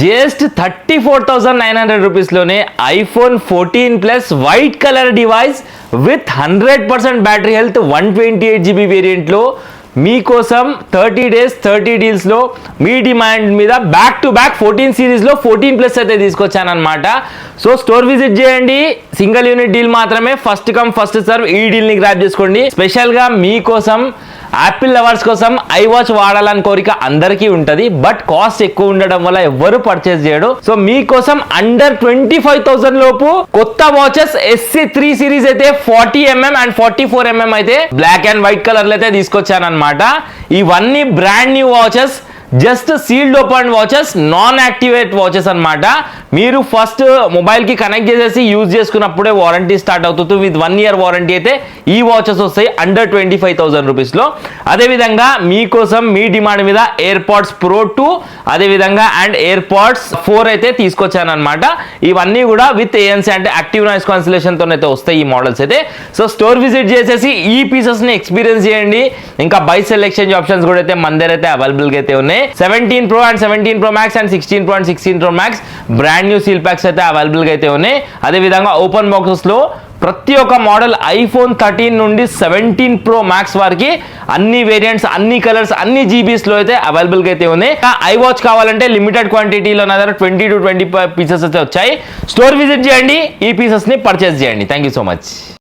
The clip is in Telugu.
జస్ట్ 34,900 రూపీస్లోనే iPhone 14 plus white colour device with 100% battery health 128GB వేరియంట్లో మీకోసం 30 days 30 డీల్స్లో మీ డిమాండ్ మీద బ్యాక్ టు బ్యాక్ 14 సిరీస్లో 14 ప్లస్ అయితే తీసుకొచ్చానమాట. సో స్టోర్ విజిట్ చేయండి, సింగిల్ యూనిట్ డీల్ మాత్రమే, ఫస్ట్ కమ్ ఫస్ట్ సర్వ్ ఈ డీల్ని గ్రాప్ చేసుకోండి. స్పెషల్గా మీకోసం యాపిల్ లవర్స్ కోసం ఐవాచ్ వాడాలని కోరిక అందరికీ ఉంటుంది, బట్ కాస్ట్ ఎక్కువ ఉండడం వల్ల ఎవ్వరు పర్చేస్ చేయడు. సో మీకోసం అండర్ 25,000 లోపు కొత్త వాచెస్ SC3 సిరీస్ అయితే 40mm అండ్ 44mm అయితే బ్లాక్ అండ్ వైట్ కలర్లు అయితే తీసుకొచ్చాను అనమాట. ఇవన్నీ brand new watches, just sealed open watches, non activate watches అనమాట. మీరు ఫస్ట్ మొబైల్కి కనెక్ట్ చేసేసి యూజ్ చేసుకున్నప్పుడే వారంటీ స్టార్ట్ అవుతుంది. విత్ 1 year వారంటీ అయితే ఈ వాచెస్ వస్తాయి అండర్ 25,000 రూపీస్లో. అదేవిధంగా మీకోసం మీ డిమాండ్ మీద ఎయిర్పాడ్స్ ప్రో 2 అదేవిధంగా అండ్ ఎయిర్పాడ్స్ 4 అయితే తీసుకొచ్చాను అనమాట. ఇవన్నీ కూడా విత్ ANC అంటే యాక్టివ్ నాయిస్ కాన్సిలేషన్తో అయితే వస్తాయి ఈ మోడల్స్ అయితే. సో స్టోర్ విజిట్ చేసేసి ఈ పీసెస్ని ఎక్స్పీరియన్స్ చేయండి. ఇంకా బై సెల్ ఎక్స్చేంజ్ ఆప్షన్స్ కూడా అయితే మన దగ్గర అయితే అవైలబుల్గా అయితే ఉన్నాయి. 17 Pro and 17 Pro Max and 16 Pro and 16 Pro Max brand new seal packs అయితే అవైలబుల్గా అయితే ఉన్నాయి. అదేవిధంగా ఓపెన్ బాక్సెస్లో ప్రతి ఒక్క మోడల్ ఐఫోన్ 13 నుండి 17 Pro Max వరకు అన్ని వేరియంట్స్, అన్ని కలర్స్, అన్ని జీబీస్లో అయితే అవైలబుల్గా అయితే ఉన్నాయి. ఐవాచ్ కావాలంటే లిమిటెడ్ క్వాంటిటీలో నా దగ్గర 20 to 25 పీసెస్ అయితే వచ్చాయి. స్టోర్ విజిట్ చేయండి, ఈ పీసెస్ని పర్చేస్ చేయండి. Thank you so much.